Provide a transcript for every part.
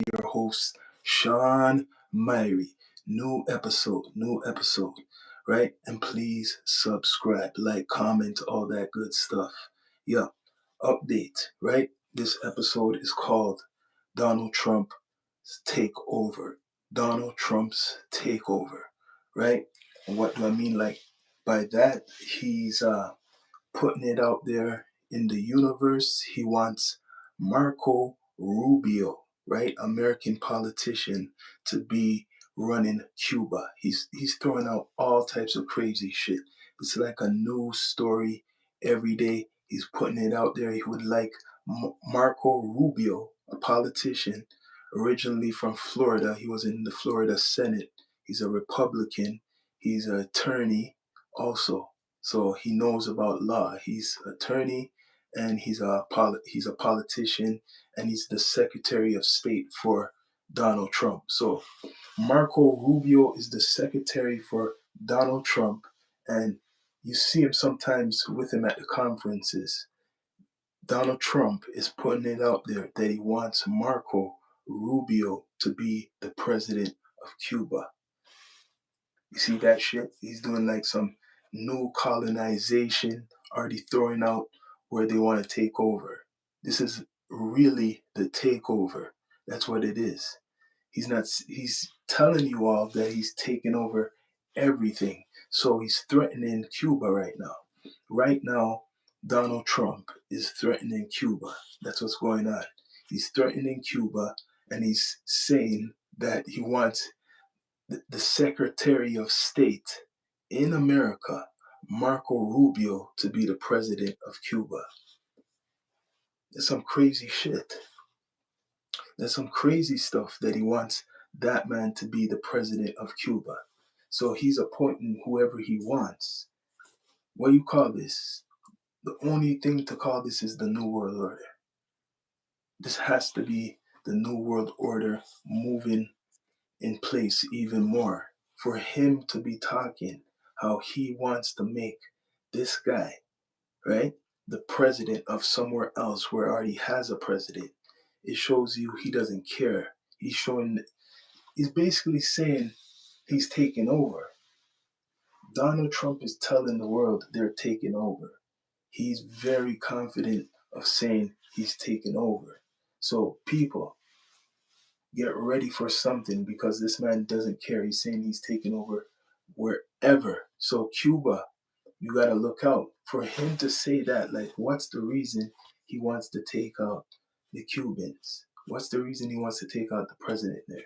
your host, Sean Myrie. New episode, right? And please subscribe, like, comment, all that good stuff. Yeah, update, right? This episode is called Donald Trump's Takeover. Donald Trump's Takeover, right? And what do I mean like by that? He's putting it out there in the universe. He wants Marco Rubio, right, American politician, to be running Cuba. He's throwing out all types of crazy shit. It's like a news story every day. He's putting it out there. He would like Marco Rubio, a politician originally from Florida. He was in the Florida Senate. He's a Republican. He's an attorney also. So he knows about law. He's an attorney and he's a politician, and he's the Secretary of State for Donald Trump. So Marco Rubio is the secretary for Donald Trump, and you see him sometimes with him at the conferences. Donald Trump is putting it out there that he wants Marco Rubio to be the president of Cuba. You see that shit? He's doing like some new colonization, already throwing out where they want to take over. This is really the takeover. That's what it is. He's telling you all that he's taking over everything. So he's threatening Cuba right now. Right now, Donald Trump is threatening Cuba. That's what's going on. He's threatening Cuba, and he's saying that he wants the Secretary of State in America, Marco Rubio, to be the president of Cuba. That's some crazy shit. There's some crazy stuff that he wants that man to be the president of Cuba. So he's appointing whoever he wants. What do you call this? The only thing to call this is the New World Order. This has to be the New World Order moving in place even more. For him to be talking how he wants to make this guy, right, the president of somewhere else where already has a president, it shows you he doesn't care. He's basically saying he's taking over. Donald Trump is telling the world they're taking over. He's very confident of saying he's taking over. So people, get ready for something, because this man doesn't care. He's saying he's taking over wherever. So Cuba, you got to look out for him to say that. Like, what's the reason he wants to take out the Cubans? What's the reason he wants to take out the president there?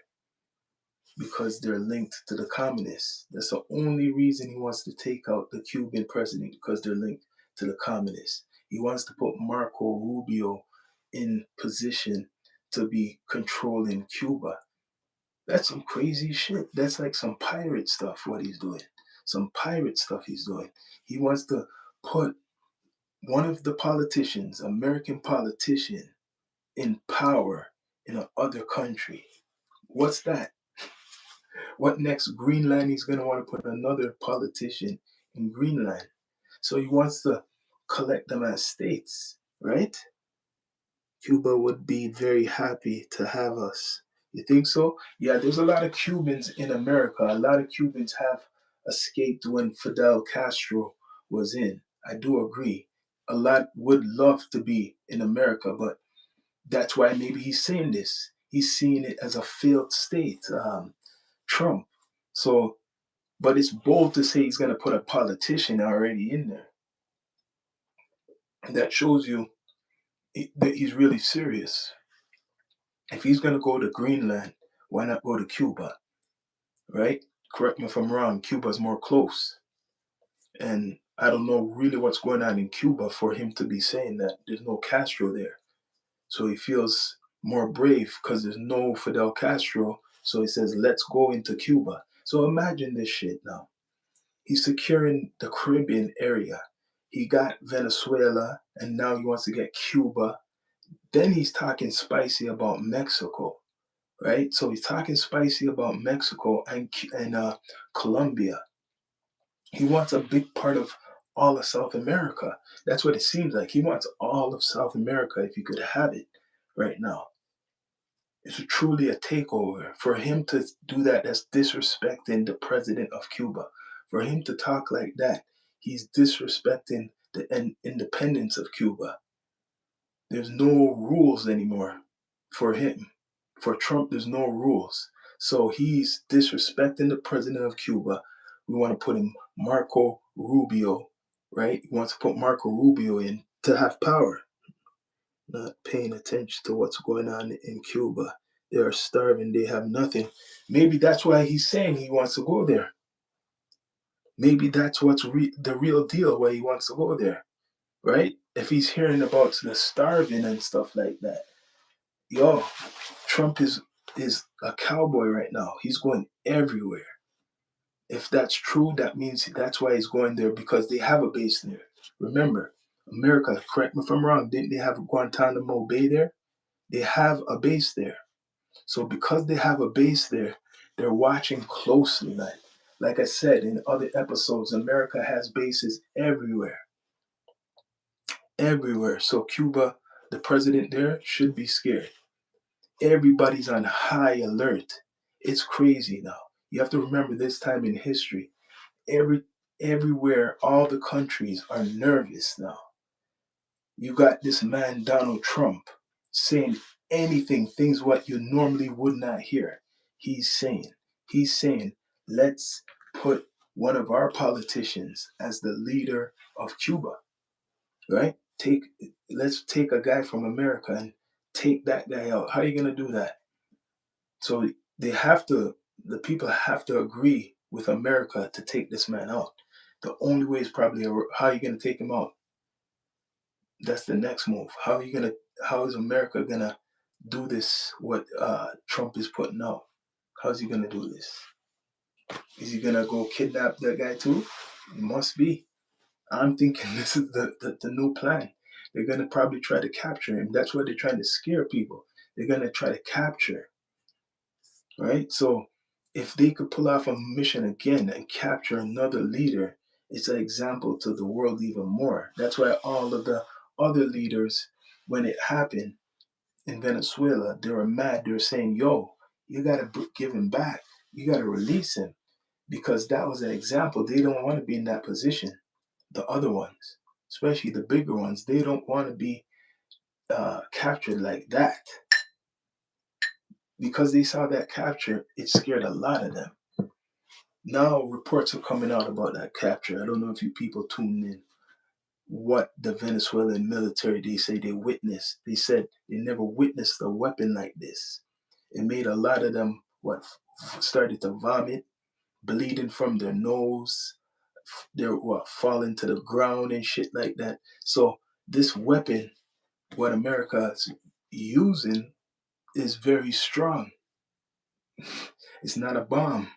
Because they're linked to the communists. That's the only reason he wants to take out the Cuban president, because they're linked to the communists. He wants to put Marco Rubio in position to be controlling Cuba. That's some crazy shit. That's like some pirate stuff, what he's doing. Some pirate stuff he's doing. He wants to put one of the politicians, American politician, in power in another country. What's that? What next? Greenland, he's going to want to put another politician in Greenland. So he wants to collect them as states, right? Cuba would be very happy to have us. You think so? Yeah, there's a lot of Cubans in America. A lot of Cubans have escaped when Fidel Castro was in. I do agree. A lot would love to be in America, but that's why maybe he's saying this. He's seeing it as a failed state, Trump. So, but it's bold to say he's going to put a politician already in there. That shows you that he's really serious. If he's going to go to Greenland, why not go to Cuba, right? Correct me if I'm wrong. Cuba's more close. And I don't know really what's going on in Cuba for him to be saying that. There's no Castro there. So he feels more brave because there's no Fidel Castro. So he says, let's go into Cuba. So imagine this shit now. He's securing the Caribbean area. He got Venezuela, and now he wants to get Cuba. Then he's talking spicy about Mexico, right? So he's talking spicy about Mexico and Colombia. He wants a big part of all of South America. That's what it seems like. He wants all of South America if he could have it right now. It's truly a takeover. For him to do that, that's disrespecting the president of Cuba. For him to talk like that, he's disrespecting the independence of Cuba. There's no rules anymore for him. For Trump, there's no rules. So he's disrespecting the president of Cuba. We want to put him Marco Rubio, right? He wants to put Marco Rubio in to have power, not paying attention to what's going on in Cuba. They are starving, they have nothing. Maybe that's why he's saying he wants to go there. Maybe that's what's the real deal why he wants to go there, right? If he's hearing about the starving and stuff like that. Yo, Trump is a cowboy right now. He's going everywhere. If that's true, that means that's why he's going there because they have a base there. Remember, America, correct me if I'm wrong, didn't they have Guantanamo Bay there? They have a base there. So because they have a base there, they're watching closely, man. Like I said in other episodes, America has bases everywhere. Everywhere. So Cuba, the president there should be scared. Everybody's on high alert. It's crazy now. You have to remember this time in history. Every everywhere, all the countries are nervous now. You got this man Donald Trump saying anything, things what you normally would not hear. He's saying, he's saying, let's put one of our politicians as the leader of Cuba, right? Let's take a guy from America and take that guy out. How are you gonna do that? So they have to, the people have to agree with America to take this man out. The only way is probably how are you going to take him out? That's the next move. How is America going to do this, what Trump is putting out? How's he going to do this? Is he going to go kidnap that guy too? It must be. I'm thinking this is the new plan. They're going to probably try to capture him. That's why they're trying to scare people. They're going to try to capture, right? So if they could pull off a mission again and capture another leader, it's an example to the world even more. That's why all of the other leaders, when it happened in Venezuela, they were mad. They were saying, yo, you got to give him back. You got to release him because that was an example. They don't want to be in that position. The other ones, especially the bigger ones, they don't want to be captured like that because they saw that capture. It scared a lot of them. Now reports are coming out about that capture. I don't know if you people tuned in. What the Venezuelan military they say they witnessed. They said they never witnessed a weapon like this. It made a lot of them started to vomit, bleeding from their nose. They're falling to the ground and shit like that. So this weapon, what America's using, is very strong. It's not a bomb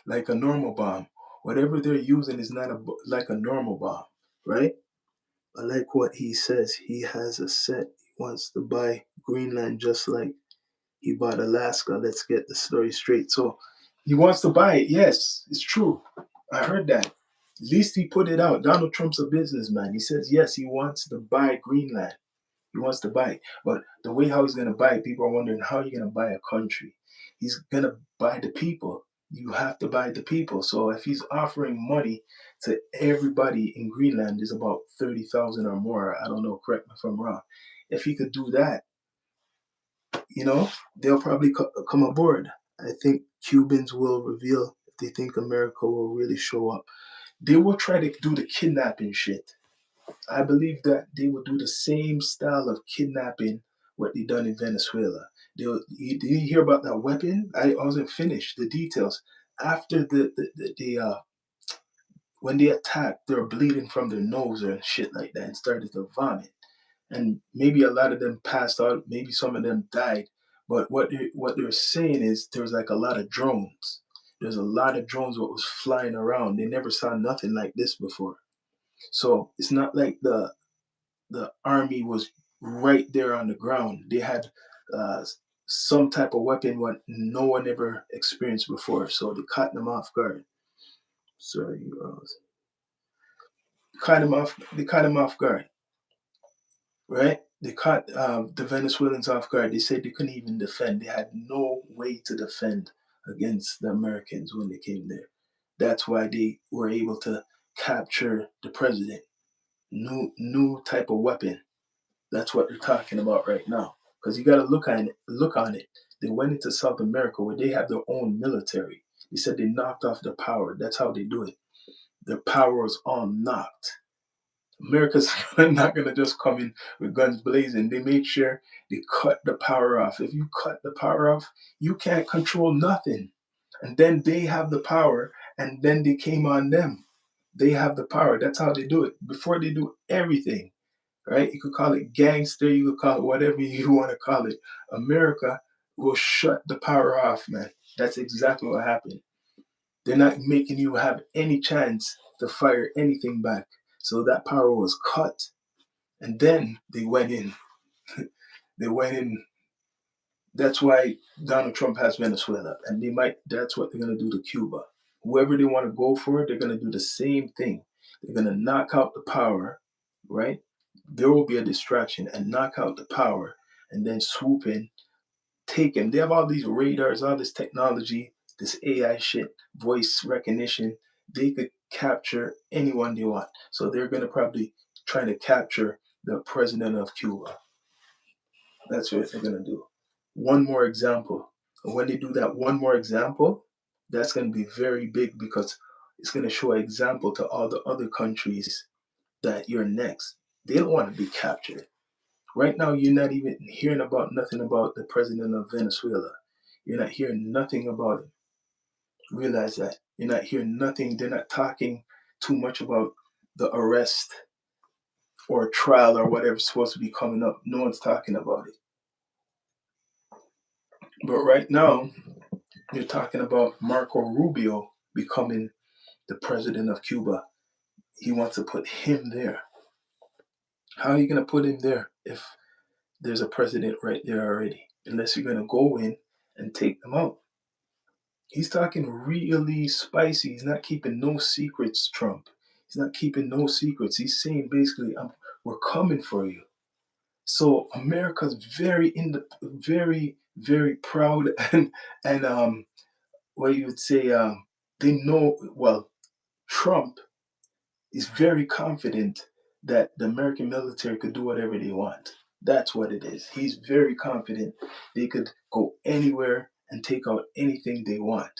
like a normal bomb. Whatever they're using is not like a normal bomb, right? I like what he says. He has a set. He wants to buy Greenland just like he bought Alaska. Let's get the story straight. So he wants to buy it. Yes, it's true. I heard that. At least he put it out. Donald Trump's a businessman. He says, yes, he wants to buy Greenland. He wants to buy it. But the way how he's going to buy it, people are wondering how you're going to buy a country. He's going to buy the people. You have to buy the people. So if he's offering money to everybody in Greenland, there's about 30,000 or more. I don't know, correct me if I'm wrong. If he could do that, they'll probably come aboard. I think Cubans will reveal if they think America will really show up. They will try to do the kidnapping shit. I believe that they will do the same style of kidnapping what they done in Venezuela. Did you hear about that weapon? I wasn't finished. The details. After when they attacked, they were bleeding from their nose and shit like that and started to vomit. And maybe a lot of them passed out. Maybe some of them died. But what they're saying is there was like a lot of drones. There's a lot of drones what was flying around. They never saw nothing like this before. So it's not like the army was right there on the ground. They had uh, some type of weapon what no one ever experienced before. So they caught them off guard. Sorry, caught them off. They caught them off guard, right? They caught the Venezuelans off guard. They said they couldn't even defend. They had no way to defend against the Americans when they came there. That's why they were able to capture the president. New type of weapon. That's what they're talking about right now. Because you got to look on it. Look on it. They went into South America where they have their own military. They said they knocked off the power. That's how they do it. Their power was all knocked. America's not going to just come in with guns blazing. They made sure they cut the power off. If you cut the power off, you can't control nothing. And then they have the power, and then they came on them. They have the power. That's how they do it. Before they do everything, right? You could call it gangster, you could call it whatever you want to call it. America will shut the power off, man. That's exactly what happened. They're not making you have any chance to fire anything back. So that power was cut, and then they went in. They went in. That's why Donald Trump has Venezuela, and they might. That's what they're gonna do to Cuba. Whoever they want to go for, they're gonna do the same thing. They're gonna knock out the power, right? There will be a distraction and knock out the power, and then swoop in, take him. They have all these radars, all this technology, this AI shit, voice recognition. They could capture anyone they want. So they're gonna probably try to capture the president of Cuba. That's what they're gonna do. One more example. And when they do that one more example, that's gonna be very big because it's gonna show an example to all the other countries that you're next. They don't want to be captured. Right now, you're not even hearing about nothing about the president of Venezuela. You're not hearing nothing about it. Realize that. You're not hearing nothing. They're not talking too much about the arrest or trial or whatever's supposed to be coming up. No one's talking about it. But right now, you're talking about Marco Rubio becoming the president of Cuba. He wants to put him there. How are you going to put him there if there's a president right there already? Unless you're going to go in and take them out. He's talking really spicy. He's not keeping no secrets, Trump. He's not keeping no secrets. He's saying basically, we're coming for you. So America's very proud and what you would say, they know, well, Trump is very confident that the American military could do whatever they want. That's what it is. He's very confident they could go anywhere and take out anything they want,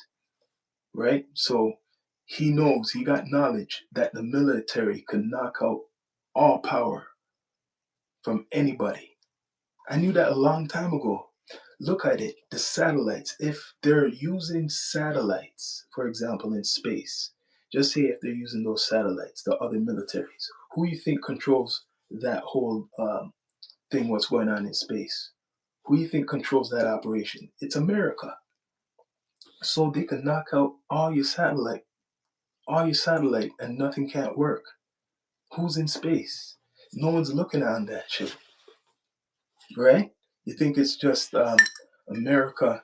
right? So he knows, he got knowledge that the military could knock out all power from anybody. I knew that a long time ago. Look at it, the satellites. If they're using satellites, for example, in space, just say if they're using those satellites, the other militaries, who you think controls that whole thing, what's going on in space? Who you think controls that operation? It's America. So they can knock out all your satellite, and nothing can't work. Who's in space? No one's looking on that shit, right? You think it's just America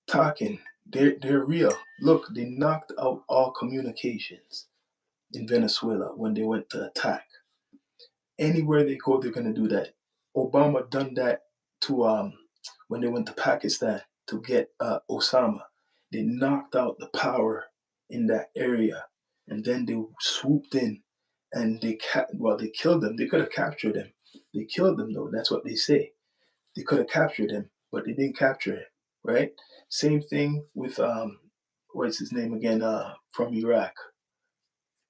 talking? They're real. Look, they knocked out all communications in Venezuela when they went to attack. Anywhere they go, they're gonna do that. Obama done that to when they went to Pakistan to get Osama. They knocked out the power in that area, and then they swooped in and they killed them. They could have captured them. They killed them though. That's what they say. They could have captured him, but they didn't capture him. Right? Same thing with what's his name again? From Iraq,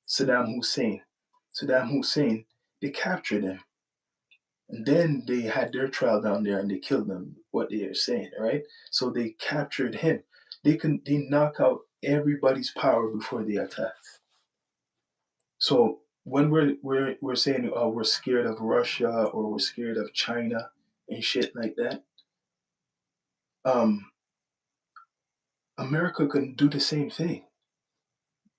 Saddam Hussein. Saddam Hussein. They captured him, and then they had their trial down there and they killed them. What they are saying, right? So they captured him. They knock out everybody's power before they attack. So when we're saying we're scared of Russia or we're scared of China and shit like that, um, America can do the same thing.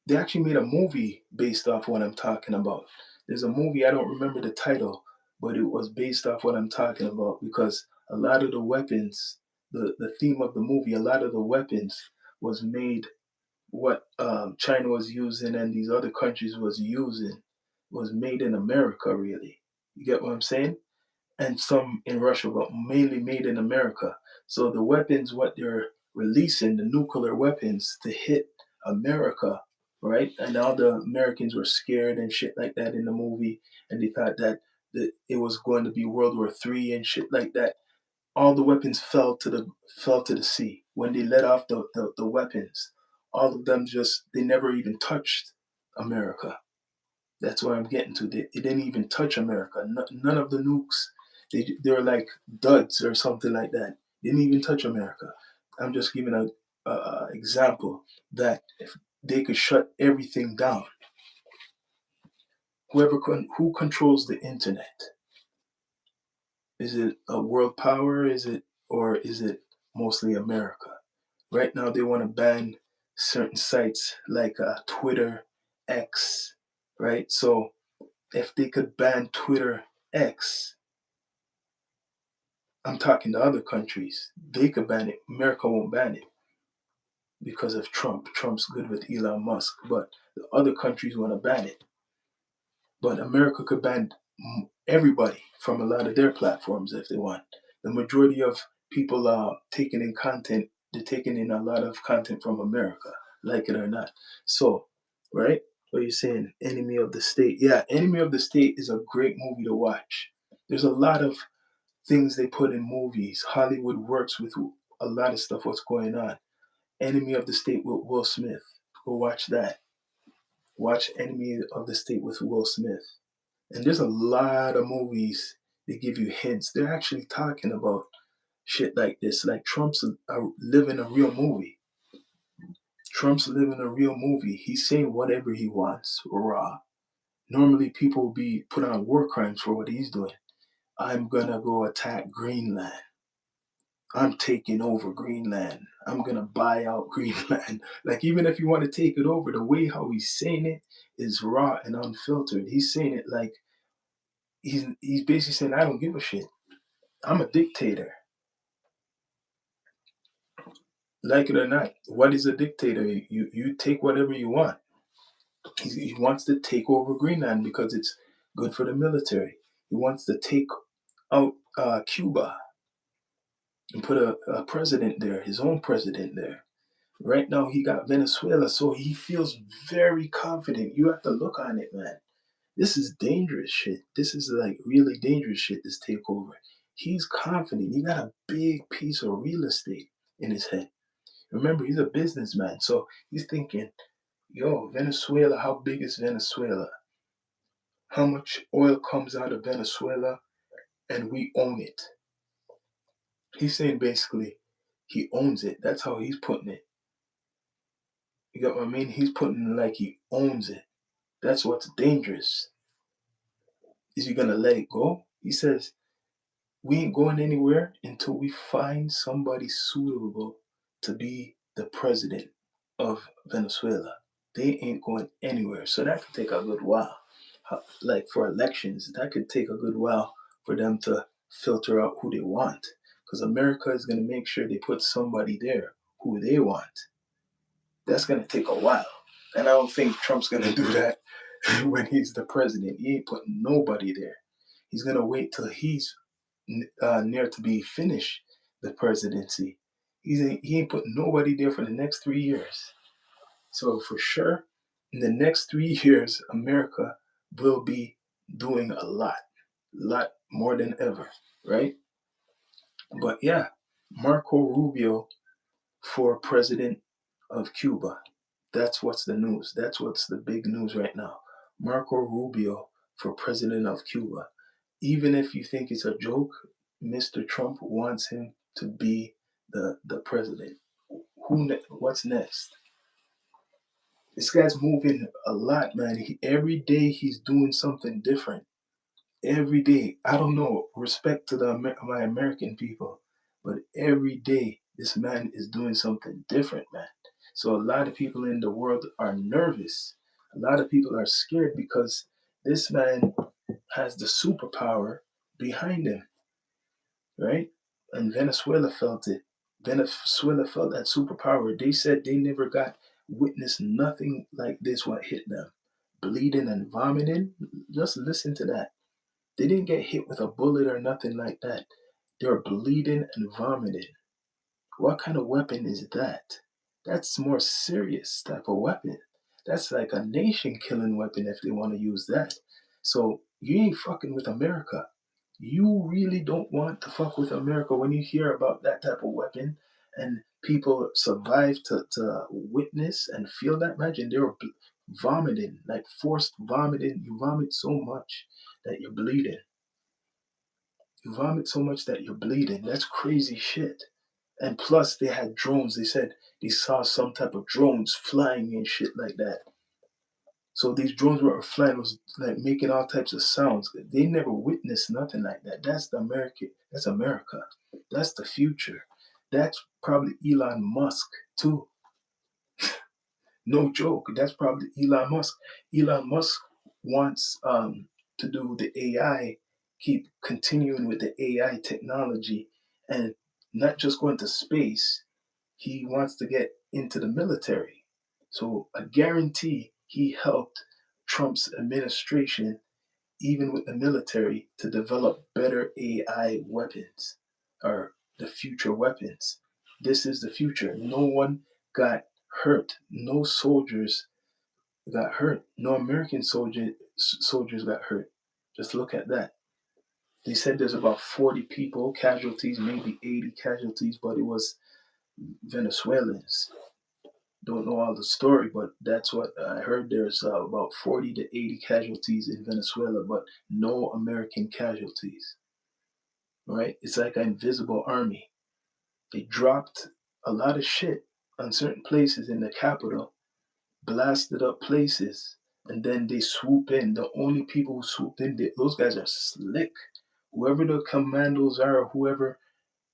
They actually made a movie based off what I'm talking about. There's a movie, I don't remember the title, but it was based off what I'm talking about because a lot of the weapons, the theme of the movie, a lot of the weapons was made what China was using and these other countries was using was made in America, really. You get what I'm saying? and some in Russia, but mainly made in America. So the weapons, what they're releasing, the nuclear weapons to hit America, right? And all the Americans were scared and shit like that in the movie, and they thought that it was going to be World War III and shit like that. All the weapons fell to the sea when they let off the weapons. All of them just they never even touched America. That's where I'm getting to. It didn't even touch America. None of the nukes. They were like duds or something like that. Didn't even touch America. I'm just giving a example that if they could shut everything down, who controls the internet? Is it a world power? Is it mostly America? Right now, they want to ban certain sites like Twitter, X, right? So if they could ban Twitter, X, I'm talking to other countries. They could ban it. America won't ban it because of Trump. Trump's good with Elon Musk, but the other countries want to ban it. But America could ban everybody from a lot of their platforms if they want. The majority of people are taking in content. They're taking in a lot of content from America, like it or not. So, right? What are you saying? Enemy of the State. Yeah, Enemy of the State is a great movie to watch. There's a lot of things they put in movies. Hollywood works with a lot of stuff, what's going on. Enemy of the State with Will Smith. Go watch that. Watch Enemy of the State with Will Smith. And there's a lot of movies that give you hints. They're actually talking about shit like this. Like living a real movie. Trump's living a real movie. He's saying whatever he wants, raw. Normally, people will be put on war crimes for what he's doing. I'm gonna go attack Greenland. I'm taking over Greenland. I'm gonna buy out Greenland. Like even if you want to take it over, the way how he's saying it is raw and unfiltered. He's saying it like he's basically saying, I don't give a shit. I'm a dictator. Like it or not, what is a dictator? You take whatever you want. He wants to take over Greenland because it's good for the military. He wants to take out Cuba and put a president there, his own president there. Right now, he got Venezuela, so he feels very confident. You have to look on it, man. This is dangerous shit. This is like really dangerous shit, this takeover. He's confident. He got a big piece of real estate in his head. Remember, he's a businessman, so he's thinking, yo, Venezuela, how big is Venezuela? How much oil comes out of Venezuela and we own it? He's saying basically he owns it. That's how he's putting it. You got what I mean? He's putting it like he owns it. That's what's dangerous. Is he gonna let it go? He says, we ain't going anywhere until we find somebody suitable to be the president of Venezuela. They ain't going anywhere. So that could take a good while. Like for elections, that could take a good while for them to filter out who they want. Because America is going to make sure they put somebody there who they want. That's going to take a while. And I don't think Trump's going to do that when he's the president. He ain't putting nobody there. He's going to wait till he's near to be finished the presidency. He ain't putting nobody there for the next 3 years. So for sure, in the next 3 years, America will be doing a lot more than ever, right? But yeah, Marco Rubio for president of Cuba. That's what's the news. That's what's the big news right now. Marco Rubio for president of Cuba. Even if you think it's a joke, Mr. Trump wants him to be the president. What's next? This guy's moving a lot, man. Every day he's doing something different. Every day. I don't know. Respect to my American people, but every day this man is doing something different, man. So a lot of people in the world are nervous. A lot of people are scared because this man has the superpower behind him, right? And Venezuela felt it. Venezuela felt that superpower. They said they never got witnessed nothing like this what hit them. Bleeding and vomiting. Just listen to that. They didn't get hit with a bullet or nothing like that. They were bleeding and vomiting. What kind of weapon is that? That's more serious type of weapon. That's like a nation killing weapon if they want to use that. So you ain't fucking with America. You really don't want to fuck with America when you hear about that type of weapon and people survive to witness and feel that. Imagine they were vomiting, like forced vomiting. You vomit so much that you're bleeding. You vomit so much that you're bleeding. That's crazy shit. And plus, they had drones. They said they saw some type of drones flying and shit like that. So these drones were flying, was like making all types of sounds. They never witnessed nothing like that. That's the America. That's America. That's the future. That's probably Elon Musk too. No joke. That's probably Elon Musk. Elon Musk wants to do the AI, keep continuing with the AI technology, and not just going to space. He wants to get into the military. So I guarantee he helped Trump's administration, even with the military, to develop better AI weapons or the future weapons. This is the future. No one got hurt. No soldiers got hurt. No American soldiers got hurt. Just look at that. They said there's about 40 people, casualties, maybe 80 casualties, but it was Venezuelans. Don't know all the story, but that's what I heard. There's about 40 to 80 casualties in Venezuela, but no American casualties. Right? It's like an invisible army. They dropped a lot of shit on certain places in the capital, blasted up places, and then they swoop in. The only people who swooped in, those guys are slick. Whoever the commandos are, or whoever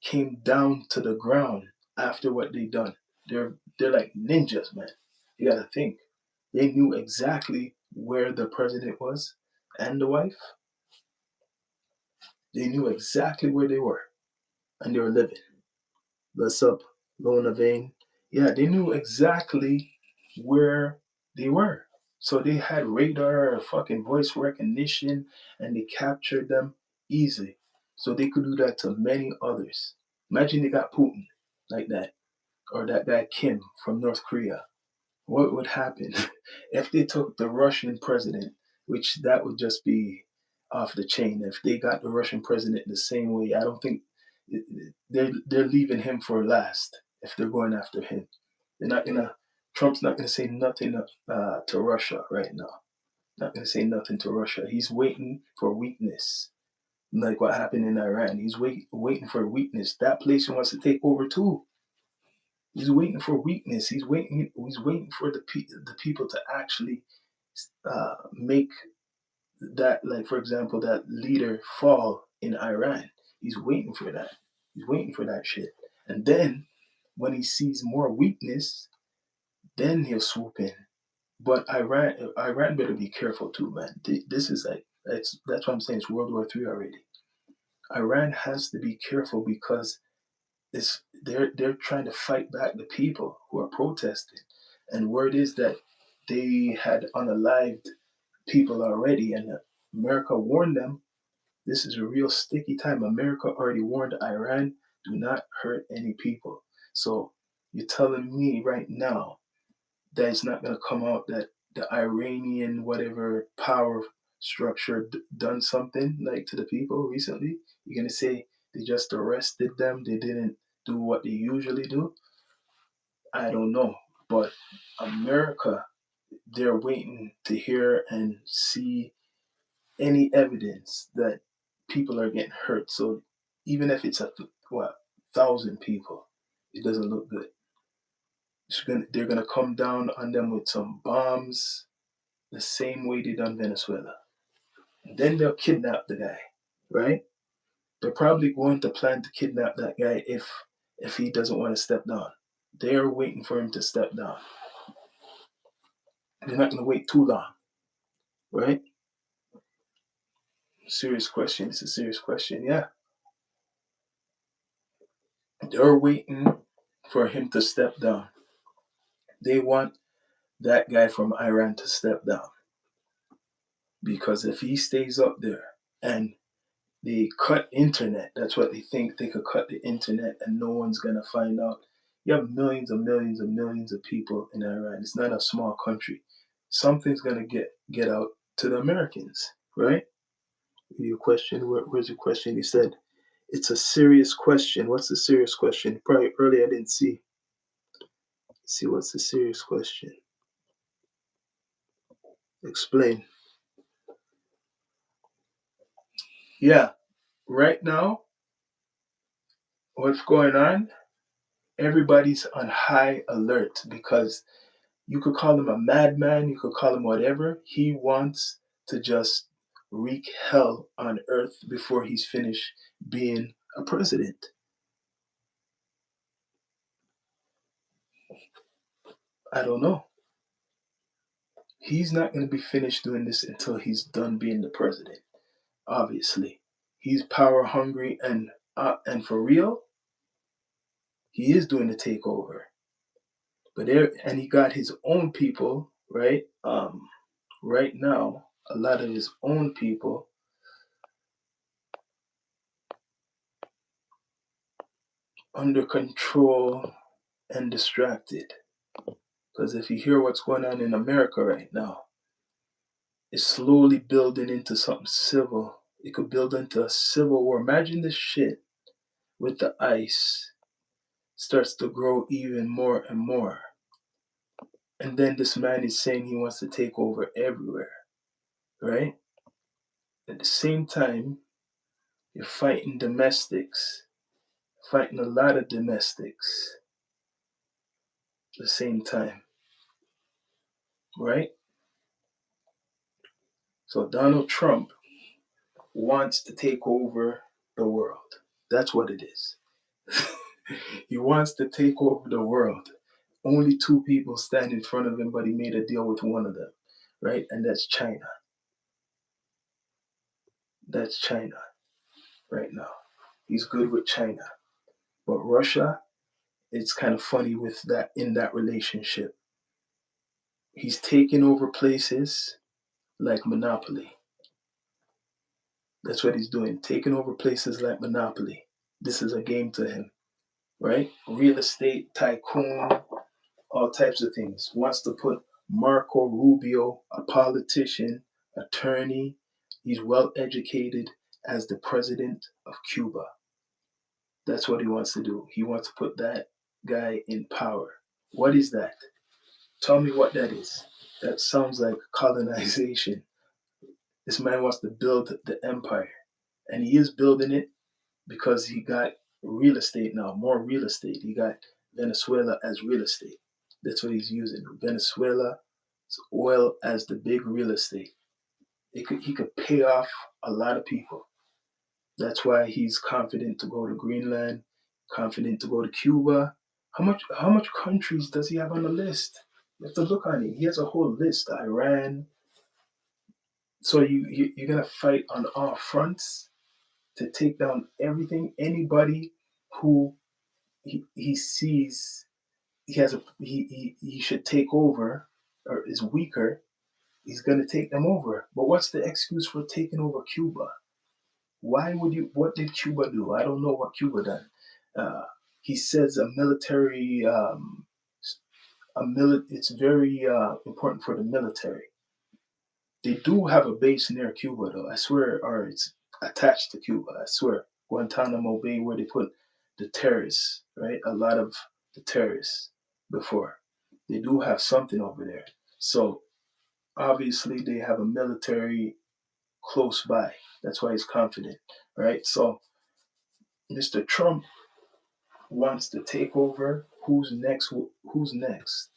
came down to the ground after what they done. They're like ninjas, man. You gotta think. They knew exactly where the president was and the wife. They knew exactly where they were, and they were living. What's up, Lona Vane? Yeah, they knew exactly where they were. So they had radar, fucking voice recognition, and they captured them easily. So they could do that to many others. Imagine they got Putin like that, or that guy Kim from North Korea. What would happen if they took the Russian president, which that would just be off the chain. If they got the Russian president the same way, I don't think they're leaving him for last if they're going after him. They're not gonna. Trump's not gonna say nothing to Russia right now. Not gonna say nothing to Russia. He's waiting for weakness, like what happened in Iran. He's waiting for weakness. That place he wants to take over too. He's waiting for weakness. He's waiting. He's waiting for the people to actually make that, like for example, that leader fall in Iran. He's waiting for that. He's waiting for that shit. And then when he sees more weakness, then he'll swoop in. But Iran better be careful too, man. This is like that's what I'm saying. It's World War III already. Iran has to be careful because they're trying to fight back the people who are protesting. And word is that they had unalived people already, and America warned them this is a real sticky time. America already warned Iran, do not hurt any people. So you're telling me right now that it's not going to come out that the Iranian whatever power structure done something like to the people recently? You're going to say they just arrested them, they didn't do what they usually do? I don't know. But America, they're waiting to hear and see any evidence that people are getting hurt. So even if it's what 1,000 people, it doesn't look good. They're gonna come down on them with some bombs, the same way they done Venezuela. And then they'll kidnap the guy, right? They're probably going to plan to kidnap that guy if he doesn't want to step down. They're waiting for him to step down. They're not gonna wait too long, right? Serious question. It's a serious question. Yeah, they're waiting for him to step down. They want that guy from Iran to step down because if he stays up there, and they cut internet. That's what they think. They could cut the internet and no one's gonna find out. You have millions and millions and millions of people in Iran. It's not a small country. Something's gonna get out to the Americans, right? Your question, where's your question? You said it's a serious question. What's the serious question? Probably earlier I didn't see. See what's the serious question? Explain. Yeah, right now, what's going on? Everybody's on high alert because you could call him a madman, you could call him whatever. He wants to just wreak hell on earth before he's finished being a president. I don't know. He's not going to be finished doing this until he's done being the president. Obviously, he's power hungry and for real, he is doing the takeover. But there, and he got his own people, right? Right now, a lot of his own people under control and distracted. Because if you hear what's going on in America right now, it's slowly building into something civil. It could build into a civil war. Imagine this shit with the ice starts to grow even more and more. And then this man is saying he wants to take over everywhere, right? At the same time, you're fighting domestics, fighting a lot of domestics at the same time, right? So Donald Trump wants to take over the world. That's what it is. He wants to take over the world. Only two people stand in front of him, but he made a deal with one of them, right? And that's China. That's China right now. He's good with China. But Russia, it's kind of funny with that in that relationship. He's taking over places like Monopoly. That's what he's doing, taking over places like Monopoly. This is a game to him, right? Real estate tycoon, all types of things. Wants to put Marco Rubio, a politician, attorney, he's well educated, as the president of Cuba. That's what he wants to do. He wants to put that guy in power. What is that? Tell me what that is. That sounds like colonization. This man wants to build the empire. And he is building it because he got real estate now, more real estate. He got Venezuela as real estate. That's what he's using. Venezuela's oil as the big real estate. He could pay off a lot of people. That's why he's confident to go to Greenland, confident to go to Cuba. How much countries does he have on the list? You have to look on it. He has a whole list. Iran. So you're gonna fight on all fronts to take down everything. Anybody who he sees he should take over or is weaker, he's gonna take them over. But what's the excuse for taking over Cuba? Why would you? What did Cuba do? I don't know what Cuba done. Uh, he says a military, It's very important for the military. They do have a base near Cuba, though. I swear, or it's attached to Cuba. I swear, Guantanamo Bay, where they put the terrorists, right? A lot of the terrorists before. They do have something over there. So obviously, they have a military close by. That's why he's confident, right? So Mr. Trump wants to take over. Who's next? Who's next?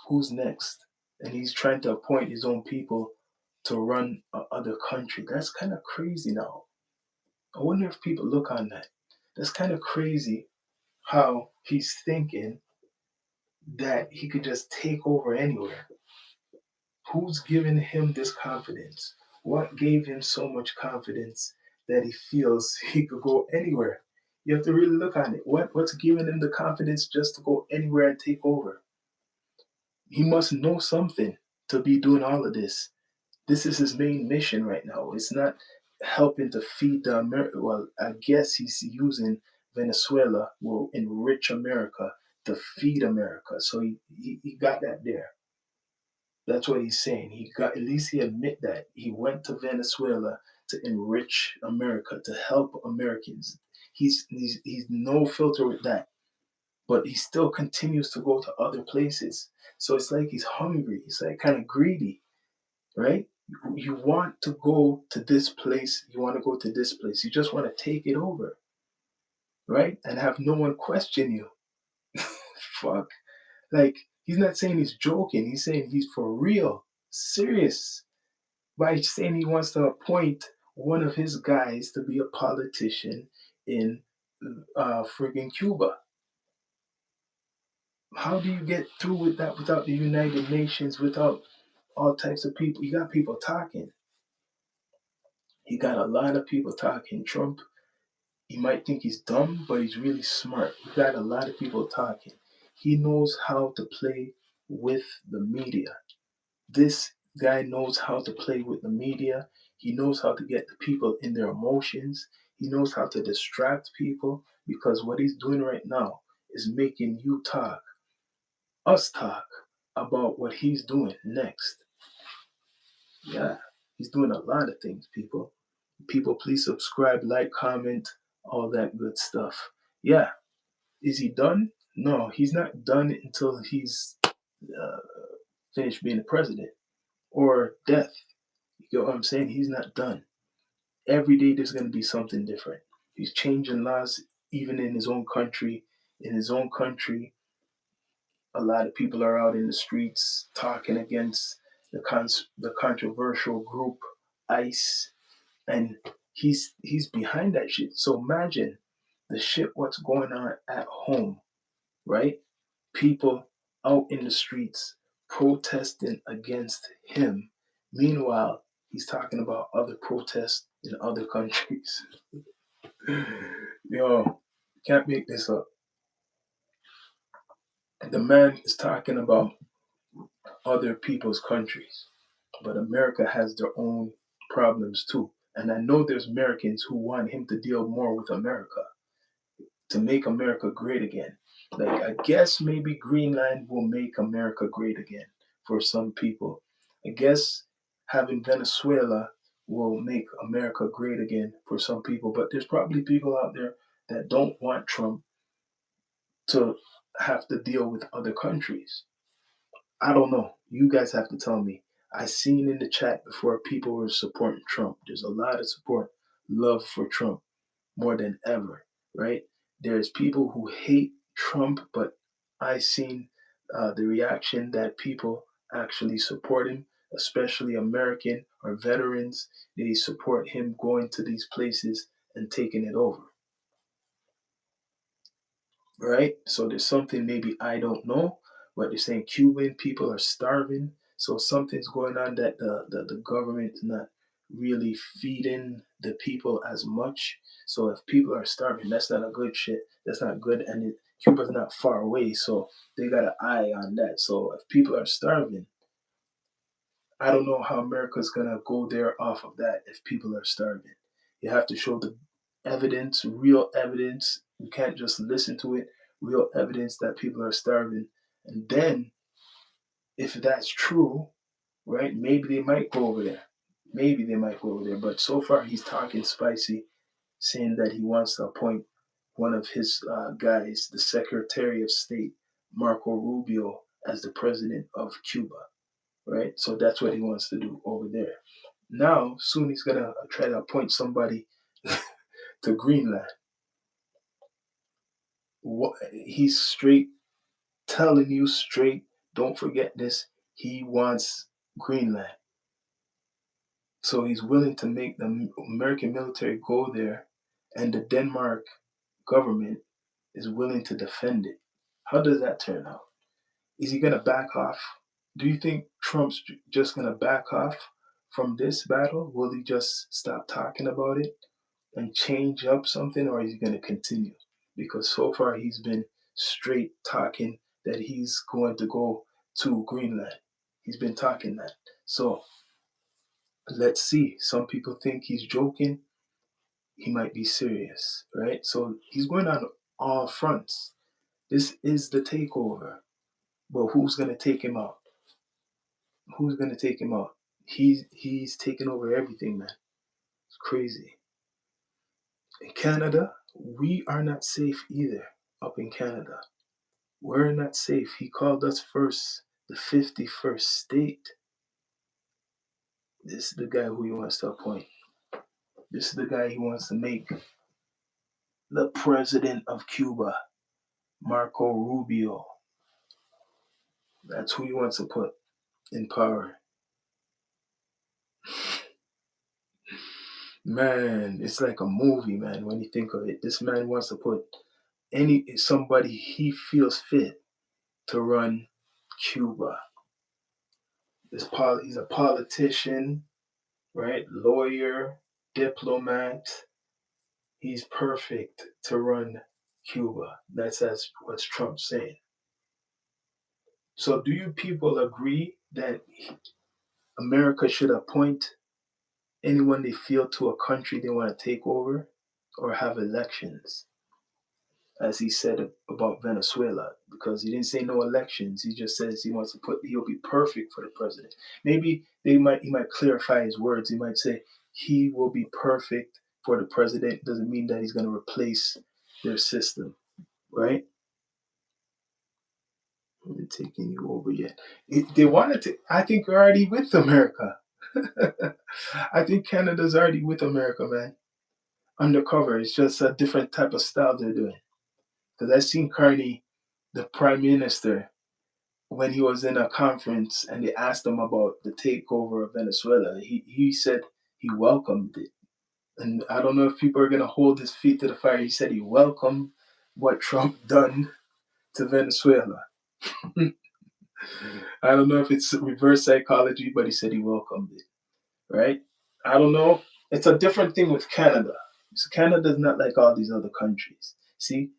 Who's next? And he's trying to appoint his own people to run other country. That's kind of crazy now. I wonder if people look on that. That's kind of crazy how he's thinking that he could just take over anywhere. Who's giving him this confidence? What gave him so much confidence that he feels he could go anywhere? You have to really look on it. What's giving him the confidence just to go anywhere and take over? He must know something to be doing all of this. This is his main mission right now. It's not. helping to feed the America. Well, I guess he's using Venezuela will enrich America to feed America. So he got that there. That's what he's saying. He got, at least he admit that he went to Venezuela to enrich America, to help Americans. He's no filter with that, but he still continues to go to other places. So it's like he's hungry. He's like kind of greedy, right? You want to go to this place. You want to go to this place. You just want to take it over, right? And have no one question you. Fuck. Like, he's not saying he's joking. He's saying he's for real, serious, by saying he wants to appoint one of his guys to be a politician in friggin' Cuba. How do you get through with that without the United Nations, without all types of people? You got people talking. You got a lot of people talking. Trump, you might think he's dumb, but he's really smart. You got a lot of people talking. He knows how to play with the media. This guy knows how to play with the media. He knows how to get the people in their emotions. He knows how to distract people, because what he's doing right now is making you talk, us talk about what he's doing next. Yeah, he's doing a lot of things, people. People, please subscribe, like, comment, all that good stuff. Yeah, is he done? No, he's not done until he's finished being the president or death. You get what I'm saying? He's not done. Every day there's going to be something different. He's changing laws even in his own country. In his own country, a lot of people are out in the streets talking against the controversial group ICE, and he's behind that shit. So imagine the shit what's going on at home, right? People out in the streets protesting against him. Meanwhile, he's talking about other protests in other countries. Yo, can't make this up. The man is talking about other people's countries, but America has their own problems too. And I know there's Americans who want him to deal more with America, to make America great again. Like, I guess maybe Greenland will make America great again for some people. I guess having Venezuela will make America great again for some people. But there's probably people out there that don't want Trump to have to deal with other countries. I don't know. You guys have to tell me. I seen in the chat before people were supporting Trump. There's a lot of support, love for Trump more than ever, right? There's people who hate Trump, but I seen the reaction that people actually support him, especially American or veterans. They support him going to these places and taking it over, right? So there's something maybe I don't know, but they're saying Cuban people are starving. So something's going on that the government is not really feeding the people as much. So if people are starving, that's not a good shit. That's not good. And Cuba's not far away, so they got an eye on that. So if people are starving, I don't know how America's gonna go there off of that if people are starving. You have to show the evidence, real evidence. You can't just listen to it. Real evidence that people are starving. And then, if that's true, right, maybe they might go over there. Maybe they might go over there. But so far, he's talking spicy, saying that he wants to appoint one of his guys, the Secretary of State, Marco Rubio, as the president of Cuba, right? So that's what he wants to do over there. Now, soon he's gonna try to appoint somebody to Greenland. He's straight telling you straight. Don't forget this. He wants Greenland, so he's willing to make the American military go there, and the Denmark government is willing to defend it. How does that turn out? Is he gonna back off? Do you think Trump's just gonna back off from this battle? Will he just stop talking about it and change up something, or is he going to continue? Because so far he's been straight talking that he's going to go to Greenland. He's been talking that. So Let's see. Some people think he's joking. He might be serious, right? So he's going on all fronts. This is the takeover. But who's gonna take him out? Who's gonna take him out? He's taking over everything, man. It's crazy. In Canada, we are not safe either. Up in Canada, we're not safe. He called us first, the 51st state. This is the guy who he wants to appoint. This is the guy he wants to make the president of Cuba, Marco Rubio. That's who he wants to put in power. Man, it's like a movie, man, when you think of it. This man wants to put somebody he feels fit to run Cuba. He's a politician, right? Lawyer, diplomat. He's perfect to run Cuba. That's what Trump's saying. So, do you people agree that America should appoint anyone they feel to a country they want to take over, or have elections? As he said about Venezuela, because he didn't say no elections. He just says he'll be perfect for the president. Maybe he might clarify his words. He might say he will be perfect for the president. Doesn't mean that he's going to replace their system, right? I haven't taken you over yet. They wanted to. I think we're already with America. I think Canada's already with America, man. Undercover. It's just a different type of style they're doing. Because I seen Carney, the prime minister, when he was in a conference and they asked him about the takeover of Venezuela. He said he welcomed it. And I don't know if people are going to hold his feet to the fire. He said he welcomed what Trump done to Venezuela. I don't know if it's reverse psychology, but he said he welcomed it, right? I don't know. It's a different thing with Canada. So Canada's not like all these other countries. See,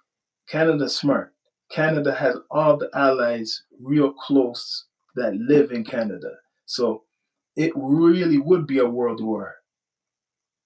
Canada's smart. Canada has all the allies real close that live in Canada. So it really would be a world war,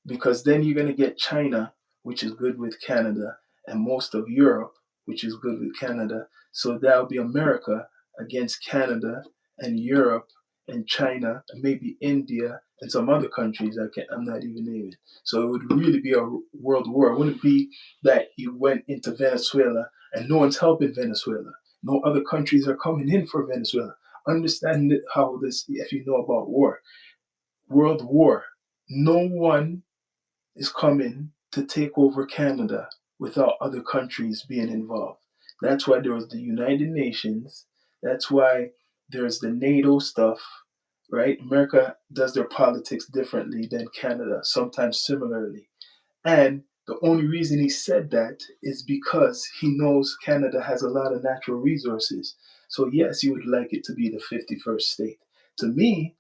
because then you're going to get China, which is good with Canada, and most of Europe, which is good with Canada. So that would be America against Canada and Europe and China and maybe India and some other countries I'm not even naming. So it would really be a world war. It wouldn't be that you went into Venezuela and no one's helping Venezuela. No other countries are coming in for Venezuela. Understand how this, if you know about war. World war. No one is coming to take over Canada without other countries being involved. That's why there was the United Nations. That's why there's the NATO stuff, right? America does their politics differently than Canada, sometimes similarly. And the only reason he said that is because he knows Canada has a lot of natural resources. So, yes, he would like it to be the 51st state. To me,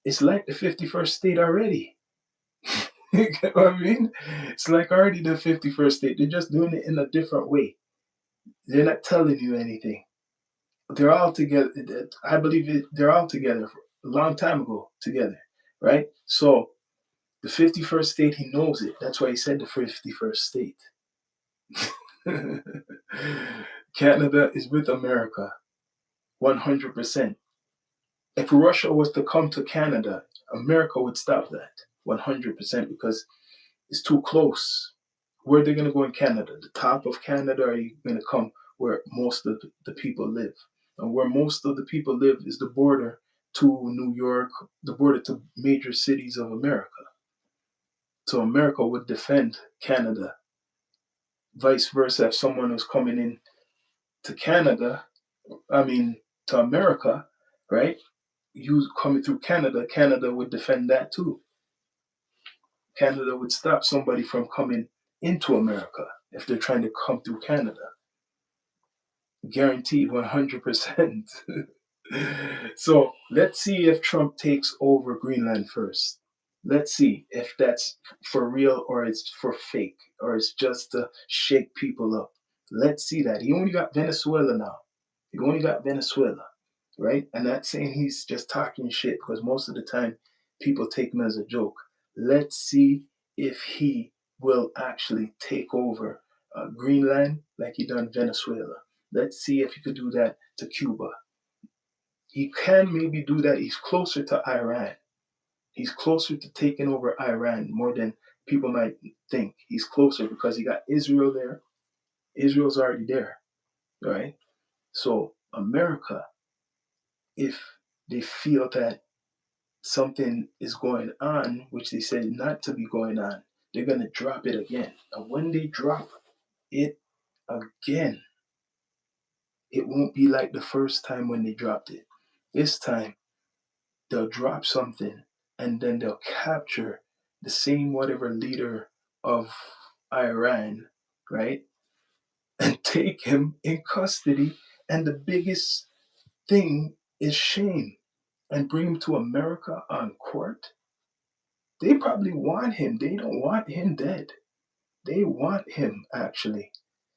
it's like the 51st state already. You get what I mean? It's like already the 51st state. They're just doing it in a different way. They're not telling you anything. They're all together. I believe they're all together a long time ago together, right? So the 51st state, he knows it. That's why he said the 51st state. Canada is with America 100%. If Russia was to come to Canada, America would stop that 100% because it's too close. Where they're going to go in Canada? The top of Canada, or are you going to come where most of the people live? And where most of the people live is the border to New York, the border to major cities of America. So America would defend Canada. Vice versa, if someone was coming in to Canada, I mean, to America, right? You coming through Canada, Canada would defend that too. Canada would stop somebody from coming into America if they're trying to come through Canada. Guaranteed 100%. So let's see if Trump takes over Greenland first. Let's see if that's for real or it's for fake or it's just to shake people up. Let's see that. He only got Venezuela now. He only got Venezuela, right? And that's saying he's just talking shit because most of the time people take him as a joke. Let's see if he will actually take over Greenland like he done Venezuela. Let's see if he could do that to Cuba. He can maybe do that. He's closer to Iran. He's closer to taking over Iran more than people might think. He's closer because he got Israel there. Israel's already there, right? So America, if they feel that something is going on, which they said not to be going on, they're going to drop it again. And when they drop it again, it won't be like the first time when they dropped it. This time, they'll drop something and then they'll capture the same whatever leader of Iran, right? And take him in custody. And the biggest thing is shame and bring him to America on court. They probably want him. They don't want him dead. They want him actually.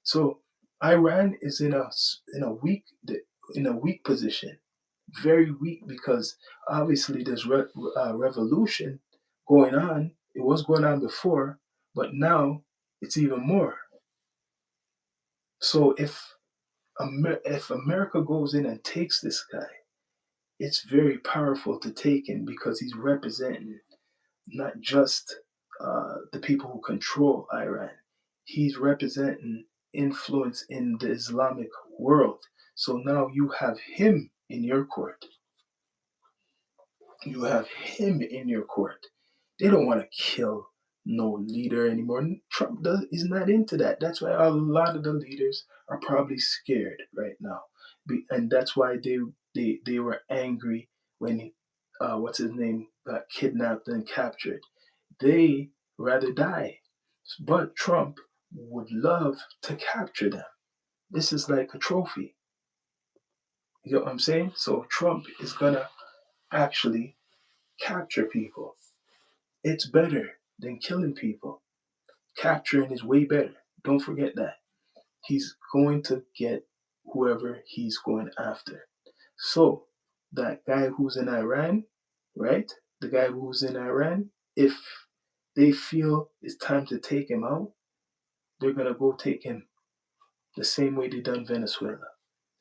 So Iran is in a weak position, very weak because obviously there's revolution going on. It was going on before, but now it's even more. So if America goes in and takes this guy, it's very powerful to take him because he's representing not just the people who control Iran. He's representing influence in the Islamic world. So now you have him in your court. You have him in your court. They don't want to kill no leader anymore. Trump is not into that. That's why a lot of the leaders are probably scared right now, and that's why they were angry when what's his name got kidnapped and captured. They rather die, but Trump would love to capture them. This is like a trophy. You know what I'm saying? So Trump is gonna actually capture people. It's better than killing people. Capturing is way better. Don't forget that. He's going to get whoever he's going after. So, that guy who's in Iran, right? The guy who's in Iran, if they feel it's time to take him out, they're going to go take him the same way they done Venezuela.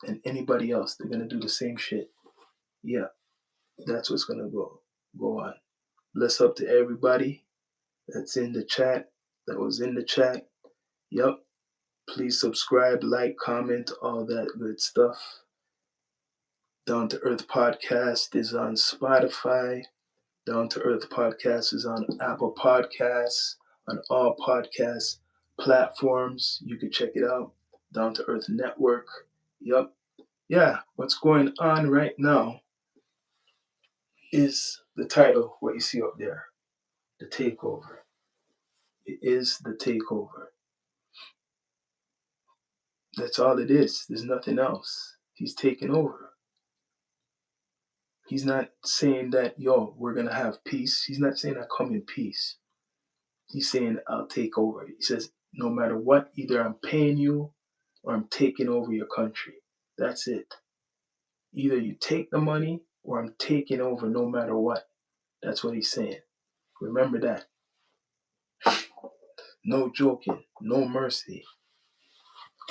And anybody else, they're going to do the same shit. Yeah, that's what's going to go on. Bless up to everybody that's in the chat, that was in the chat. Yep. Please subscribe, like, comment, all that good stuff. Down to Earth Podcast is on Spotify. Down to Earth Podcast is on Apple Podcasts, on all podcast platforms. You can check it out. Down to Earth Network. Yep. Yeah, what's going on right now is the title, what you see up there, The Takeover. It is The Takeover. That's all it is. There's nothing else. He's taking over. He's not saying that, yo, we're going to have peace. He's not saying I come in peace. He's saying I'll take over. He says, no matter what, either I'm paying you or I'm taking over your country. That's it. Either you take the money or I'm taking over no matter what. That's what he's saying. Remember that. No joking. No mercy.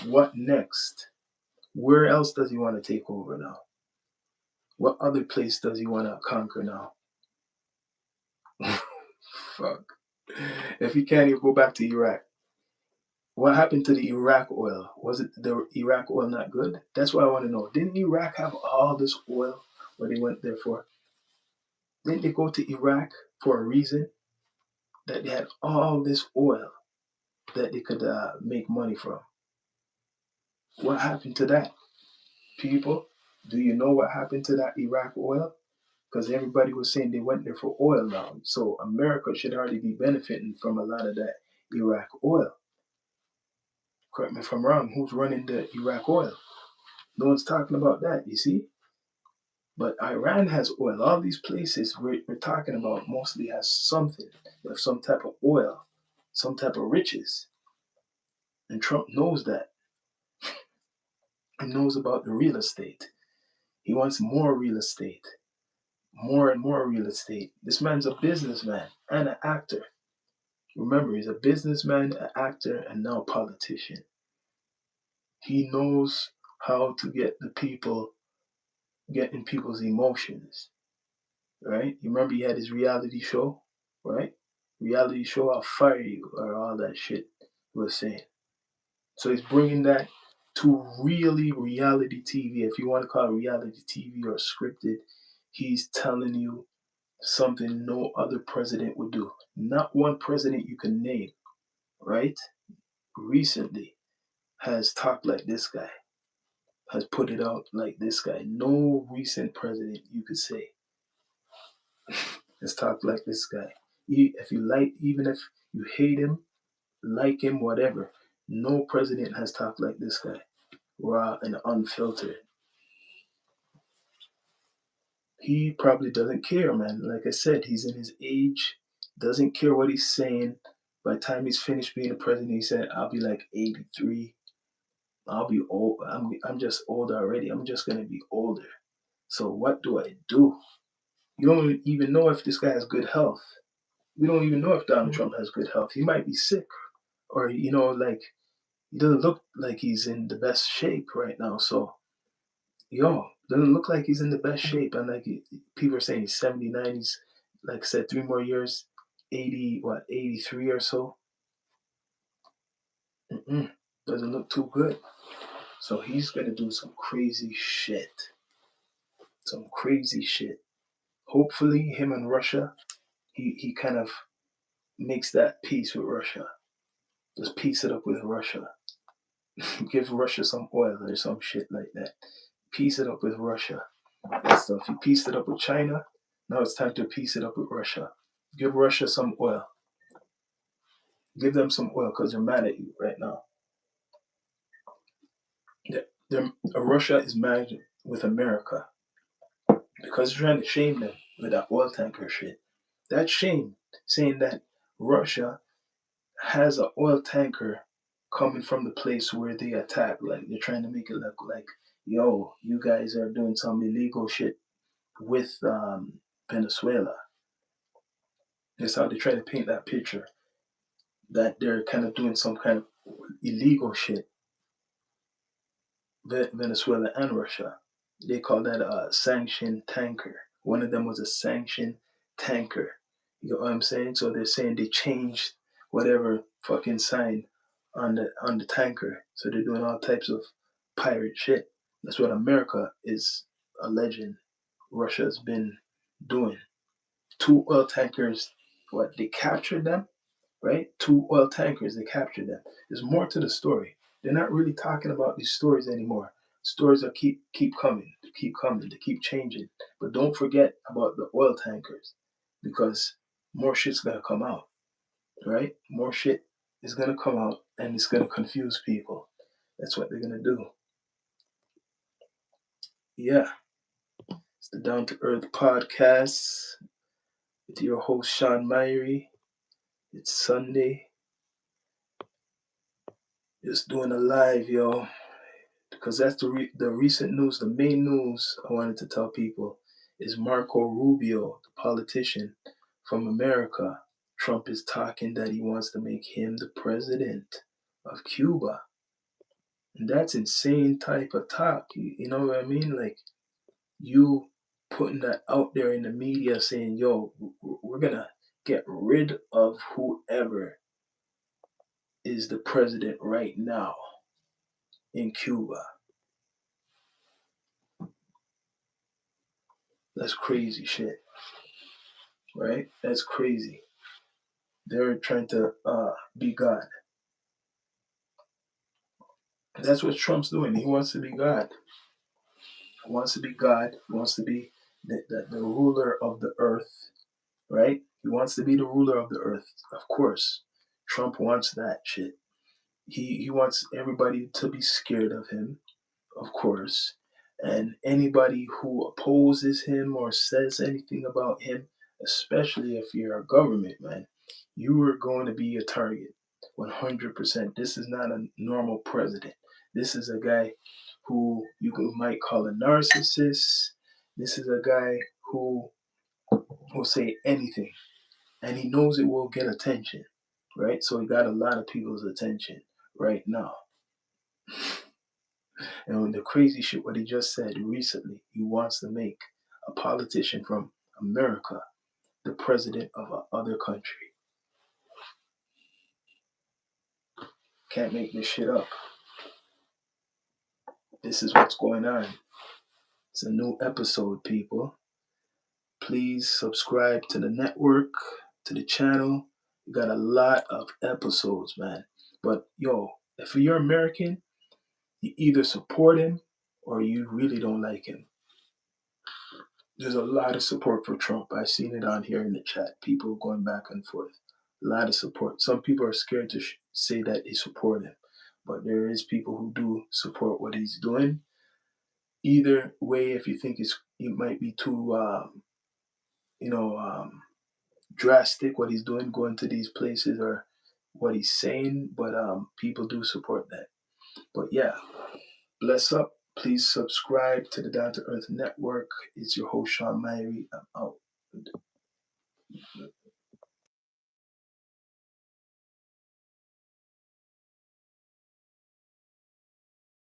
What next? Where else does he want to take over now? What other place does he want to conquer now? Fuck. If he can't even go back to Iraq. What happened to the Iraq oil? Was it the Iraq oil not good? That's what I want to know. Didn't Iraq have all this oil what they went there for? Didn't they go to Iraq for a reason? That they had all this oil that they could make money from. What happened to that? People, do you know what happened to that Iraq oil? Because everybody was saying they went there for oil now. So America should already be benefiting from a lot of that Iraq oil. Correct me if I'm wrong. Who's running the Iraq oil? No one's talking about that, you see? But Iran has oil. All these places we're talking about mostly has something. They have some type of oil, some type of riches. And Trump knows that. He knows about the real estate. He wants more real estate. more and more real estate. This man's a businessman and an actor. Remember, he's a businessman, an actor, and now a politician. He knows how to get in people's emotions, right? You remember he had his reality show, right? Reality show, I'll fire you, or all that shit he was saying. So he's bringing that to really reality TV. If you want to call it reality TV or scripted, he's telling you something no other president would do. Not one president you can name, right? Recently has talked like this guy, has put it out like this guy. No recent president you could say has talked like this guy. If you like, even if you hate him, like him, whatever, no president has talked like this guy, raw and unfiltered. He probably doesn't care, man. Like I said, he's in his age, doesn't care what he's saying. By the time he's finished being a president, he said, I'll be like 83. I'll be old. I'm just old already. I'm just going to be older. So what do I do? You don't even know if this guy has good health. We don't even know if Donald Trump has good health. He might be sick, or, like, he doesn't look like he's in the best shape right now. So, doesn't look like he's in the best shape. And like people are saying he's 79. He's, like I said, 3 more years, 83 or so. Doesn't look too good. So he's gonna do some crazy shit. Some crazy shit. Hopefully, him and Russia, he kind of makes that peace with Russia. Just piece it up with Russia. Give Russia some oil or some shit like that. Piece it up with Russia. That stuff. He pieced it up with China. Now it's time to piece it up with Russia. Give Russia some oil. Give them some oil because they're mad at you right now. Russia is mad with America because they're trying to shame them with that oil tanker shit. That shame, saying that Russia has an oil tanker coming from the place where they attack. Like they're trying to make it look like, yo, you guys are doing some illegal shit with Venezuela. That's how they try to paint that picture, that they're kind of doing some kind of illegal shit, Venezuela and Russia. They call that a sanctioned tanker. One of them was a sanctioned tanker. You know what I'm saying? So they're saying they changed whatever fucking sign on the tanker. So they're doing all types of pirate shit. That's what America is alleging Russia's been doing. 2 oil tankers, what, they captured them, right? 2 oil tankers, they captured them. There's more to the story. They're not really talking about these stories anymore. Stories are keep coming, they keep changing. But don't forget about the oil tankers, because more shit's gonna come out, right? More shit is gonna come out, and it's gonna confuse people. That's what they're gonna do. Yeah, it's the Down to Earth podcast with your host Sean Myrie. It's Sunday. Just doing a live, yo, because that's the recent news. The main news I wanted to tell people is Marco Rubio, the politician from America. Trump is talking that he wants to make him the president of Cuba. And that's insane type of talk. You know what I mean? Like, you putting that out there in the media saying, yo, we're going to get rid of whoever is the president right now in Cuba. That's crazy shit, right? That's crazy. They're trying to be God. That's what Trump's doing. He wants to be God. He wants to be God. He wants to be the ruler of the earth, right? He wants to be the ruler of the earth. Of course, Trump wants that shit. He wants everybody to be scared of him, of course. And anybody who opposes him or says anything about him, especially if you're a government man, you are going to be a target. 100%. This is not a normal president. This is a guy who you might call a narcissist. This is a guy who will say anything, and he knows it will get attention, right? So he got a lot of people's attention right now. And when the crazy shit what he just said recently, he wants to make a politician from America the president of another country. Can't make this shit up. This is what's going on. It's a new episode, people. Please subscribe to the network, to the channel. We got a lot of episodes, man. But yo, if you're American, you either support him or you really don't like him. There's a lot of support for Trump. I've seen it on here in the chat. People going back and forth. A lot of support. Some people are scared to say that they support him, but there is people who do support what he's doing. Either way, if you think it might be too, you know, drastic what he's doing, going to these places or what he's saying, but people do support that. But yeah, bless up. Please subscribe to the Down to Earth Network. It's your host, Sean Myrie. I'm out.